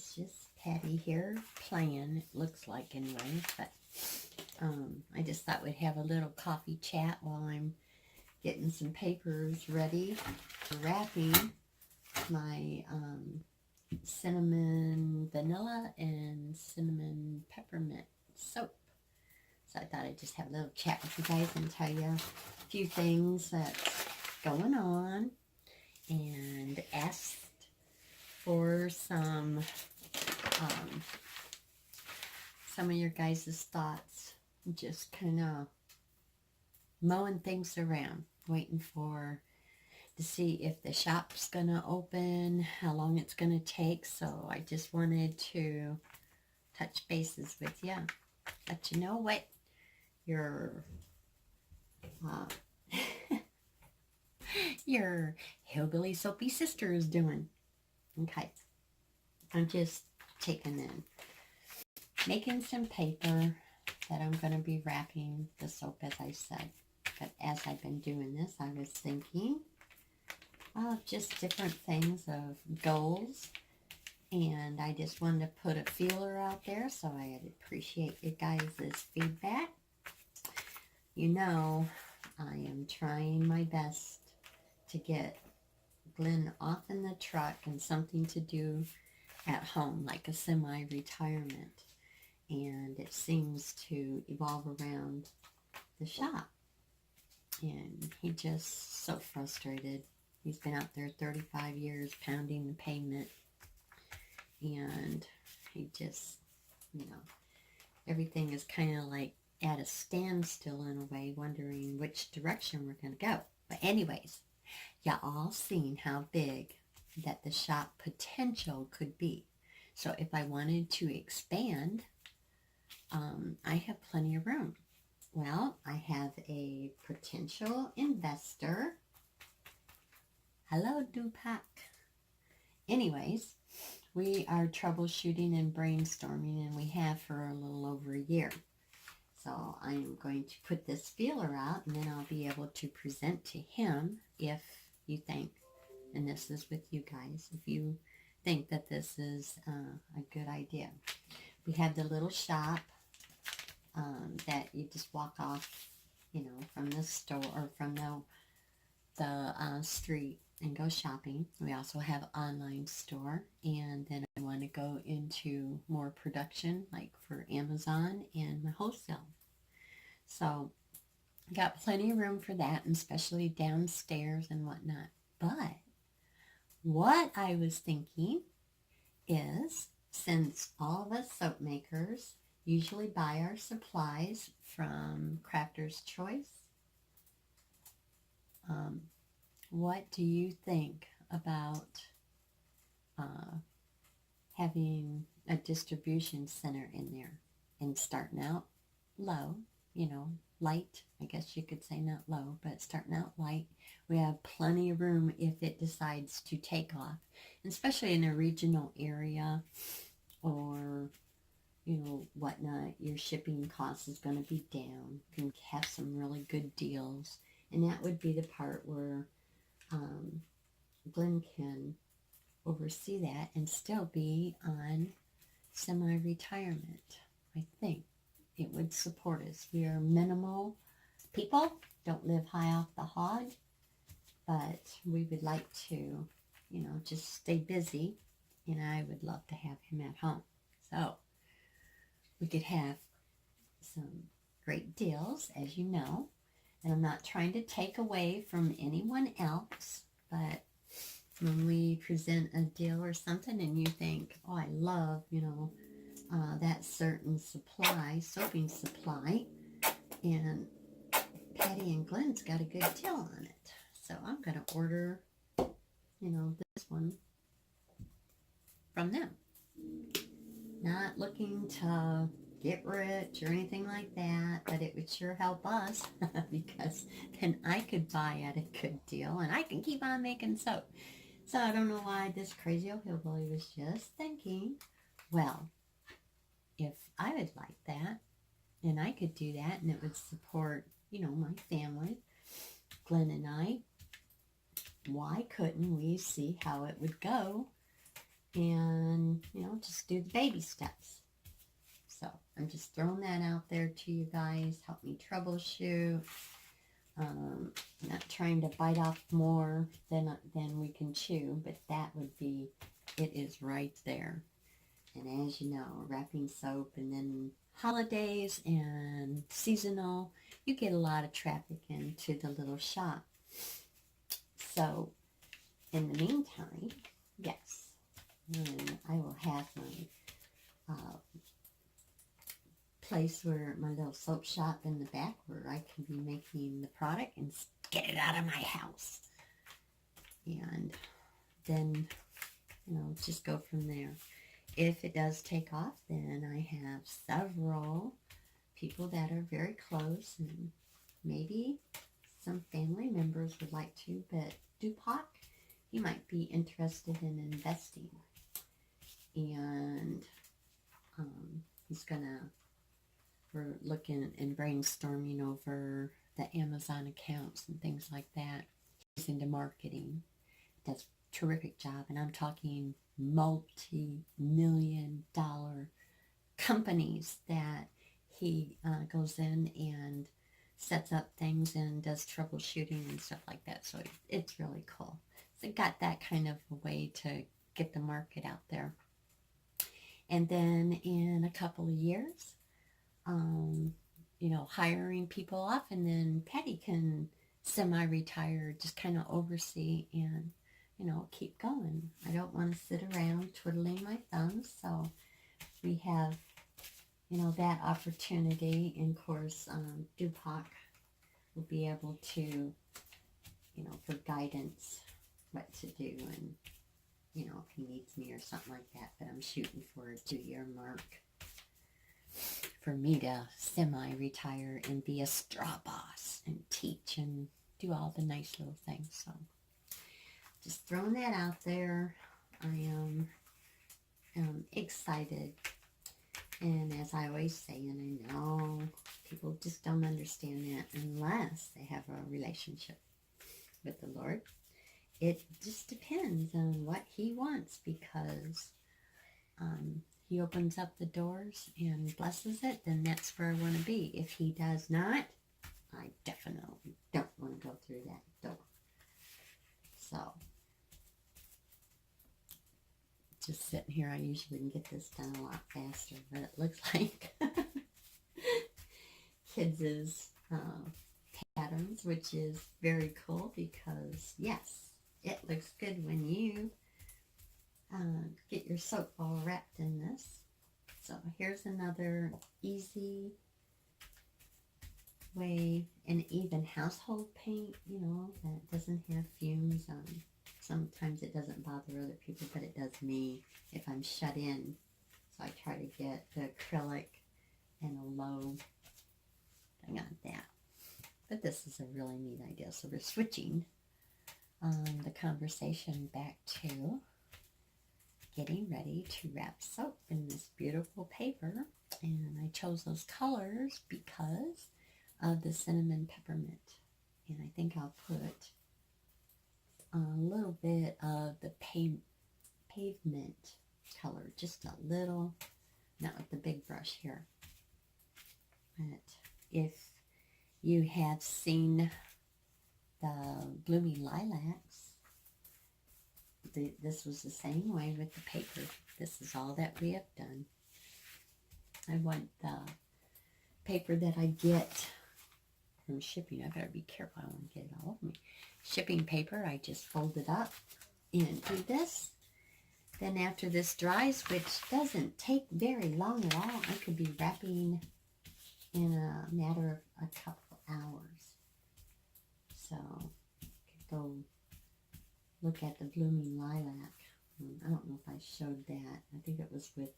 It's just Patty here playing, it looks like anyway, but I just thought we'd have a little coffee chat while I'm getting some papers ready for wrapping my cinnamon vanilla and cinnamon peppermint soap. So I thought I'd just have a little chat with you guys and tell you a few things that's going on, and asked for some of your guys' thoughts. Just kind of mowing things around, waiting to see if the shop's gonna open, how long it's gonna take. So I just wanted to touch bases with you, let you know what your your hillbilly soapy sister is doing. Okay, I'm just making some paper that I'm going to be wrapping the soap, as I said. But as I've been doing this, I was thinking of just different things, of goals, and I just wanted to put a feeler out there, so I'd appreciate you guys' feedback. You know, I am trying my best to get Glenn off in the truck and something to do at home, like a semi-retirement. And it seems to evolve around the shop. And he's just so frustrated. He's been out there 35 years pounding the pavement. And he just, everything is kind of like at a standstill in a way, wondering which direction we're going to go. But anyways, y'all seen how big that the shop potential could be. So if I wanted to expand, I have plenty of room. Well, I have a potential investor. Hello, Dupac. Anyways, we are troubleshooting and brainstorming, and we have for a little over a year. So I'm going to put this feeler out, and then I'll be able to present to him if you think, and this is with you guys, if you think that this is a good idea. We have the little shop that you just walk off, from the store or from the street and go shopping. We also have an online store, and then I want to go into more production, like for Amazon and my wholesale. So I got plenty of room for that, and especially downstairs and whatnot. But what I was thinking is, since all of us soap makers usually buy our supplies from Crafter's Choice, what do you think about having a distribution center in there and starting out low, light, I guess you could say, not low, but starting out light. We have plenty of room if it decides to take off, especially in a regional area or, whatnot. Your shipping cost is going to be down. You can have some really good deals, and that would be the part where Glenn can oversee that and still be on semi-retirement. I think it would support us. We are minimal people, don't live high off the hog, but we would like to, just stay busy, and I would love to have him at home. So we could have some great deals, as you know, and I'm not trying to take away from anyone else, but when we present a deal or something and you think, oh, I love, that certain supply, soaping supply, and Patty and Glenn's got a good deal on it. So I'm going to order, this one from them. Not looking to get rich or anything like that, but it would sure help us because then I could buy at a good deal and I can keep on making soap. So I don't know why this crazy old hillbilly was just thinking, well, if I would like that and I could do that and it would support, my family, Glenn and I, why couldn't we see how it would go and, you know, just do the baby steps. So I'm just throwing that out there to you guys. Help me troubleshoot. Not trying to bite off more than we can chew, but that would be, it is right there. And as you know, wrapping soap, and then holidays and seasonal, you get a lot of traffic into the little shop. So in the meantime, yes, I will have my place where my little soap shop in the back where I can be making the product and get it out of my house. And then, you know, just go from there. If it does take off, then I have several people that are very close, and maybe some family members would like to, but Dupac, he might be interested in investing. And we're looking and brainstorming over the Amazon accounts and things like that. He's into marketing. Does a terrific job, and I'm talking multi-million-dollar companies that he goes in and sets up things and does troubleshooting and stuff like that. So it's really cool. So it got that kind of a way to get the market out there. And then in a couple of years, you know, hiring people off, and then Patty can semi-retire, just kind of oversee and, you know, keep going. I don't want to sit around twiddling my thumbs, so we have, you know, that opportunity. And of course, Dupac will be able to, you know, for guidance, what to do, and, you know, if he needs me or something like that. But I'm shooting for a 2-year mark for me to semi-retire and be a straw boss and teach and do all the nice little things. So just throwing that out there. I am excited. And as I always say, and I know people just don't understand that unless they have a relationship with the Lord. It just depends on what he wants, because he opens up the doors and blesses it, then that's where I want to be. If he does not, I definitely don't want to go through that door. So, just sitting here, I usually can get this done a lot faster, but it looks like kids' patterns, which is very cool, because yes, it looks good when you get your soap ball wrapped in this. So here's another easy way, and even household paint, you know, that doesn't have fumes. Sometimes it doesn't bother other people, but it does me if I'm shut in. So I try to get the acrylic and a low thing on that. But this is a really neat idea. So we're switching the conversation back to getting ready to wrap soap in this beautiful paper. And I chose those colors because of the cinnamon peppermint. And I think I'll put a little bit of the pavement color, just a little, not with the big brush here. But if you have seen the blooming lilacs, this was the same way with the paper. This is all that we have done. I want the paper that I get from shipping. I better be careful. I don't want to get it all over me. Shipping paper, I just fold it up and do this. Then after this dries, which doesn't take very long at all, I could be wrapping in a matter of a couple hours. So I could go look at the blooming lilac. I don't know if I showed that. I think it was with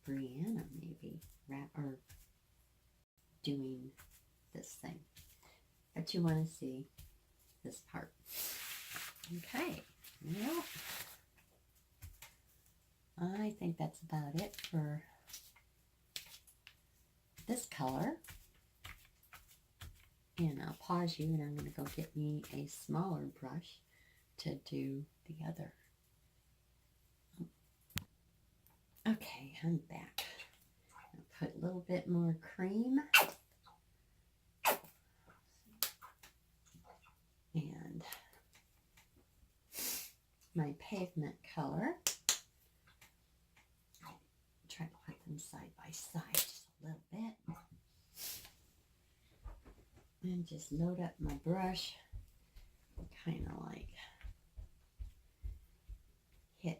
Brianna, maybe, or doing this thing. But you want to see this part. Okay, well, I think that's about it for this color. And I'll pause you, and I'm going to go get me a smaller brush to do the other. Okay, I'm back. I'll put a little bit more cream. And my pavement color. Try to put them side by side just a little bit. And just load up my brush. Kind of like hit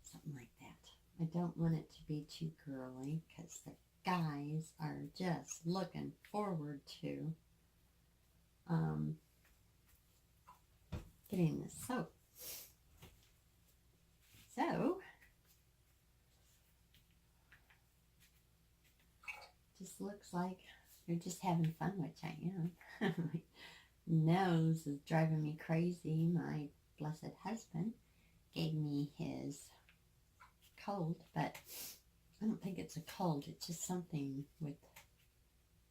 something like that. I don't want it to be too girly because the guys are just looking forward to getting the soap. So just looks like you're just having fun, which I am. My nose is driving me crazy. My blessed husband gave me his cold, but I don't think it's a cold. It's just something with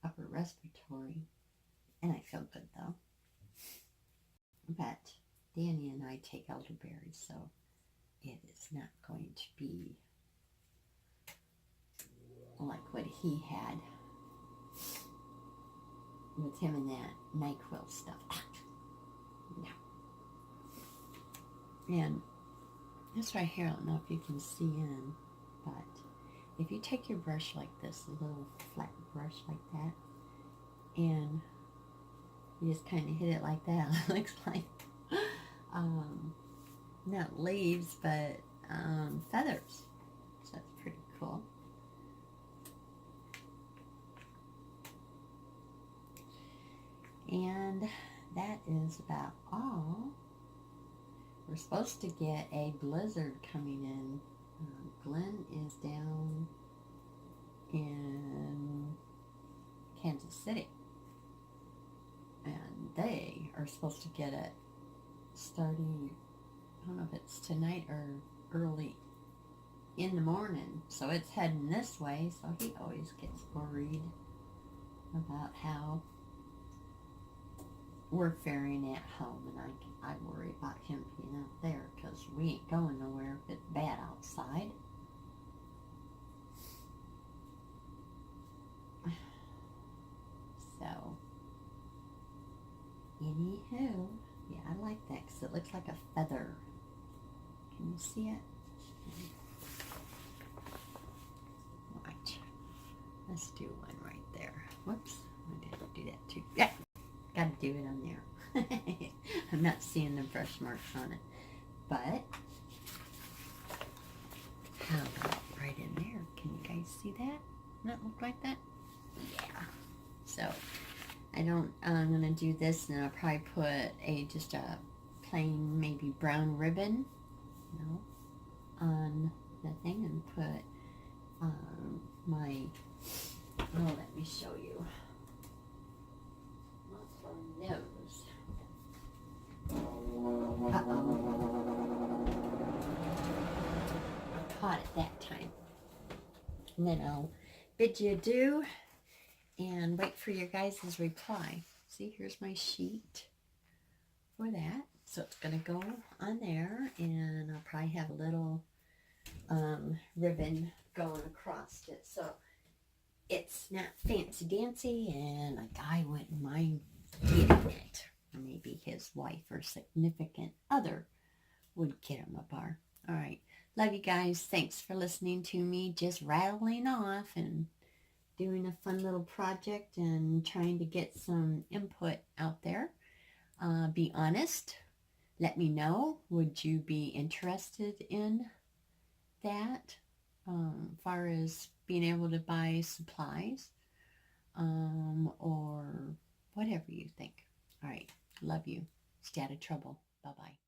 upper respiratory, and I feel good though. But Danny and I take elderberries, so it is not going to be like what he had with him and that NyQuil stuff. No. And this right here, I don't know if you can see in, but if you take your brush like this, a little flat brush like that, and you just kind of hit it like that, it looks like not leaves, but feathers. So that's pretty cool. And that is about all. We're supposed to get a blizzard coming in. Glenn is down in Kansas City, and they are supposed to get it starting, I don't know if it's tonight or early in the morning. So it's heading this way, so he always gets worried about how we're faring at home, and I worry about him being out there because we ain't going nowhere if it's bad outside. So, anywho, yeah, I like that because it looks like a feather. Can you see it? Right. Let's do one right there. Whoops, I didn't do that too. Yeah, gotta do it on there. I'm not seeing the brush marks on it, but how about right in there? Can you guys see that? Not look like that? Yeah. So I'm gonna do this, and I'll probably put just a plain maybe brown ribbon, on the thing, and put my, let me show you. My nose. I caught it that time. And then I'll bid you adieu and wait for your guys' reply. See, here's my sheet for that. So it's going to go on there, and I'll probably have a little ribbon going across it. So it's not fancy dancy, and a guy wouldn't mind getting it. Or maybe his wife or significant other would get him a bar. All right. Love you guys. Thanks for listening to me just rattling off and doing a fun little project and trying to get some input out there. Be honest. Let me know. Would you be interested in that? Far as being able to buy supplies, or whatever you think. All right. Love you. Stay out of trouble. Bye-bye.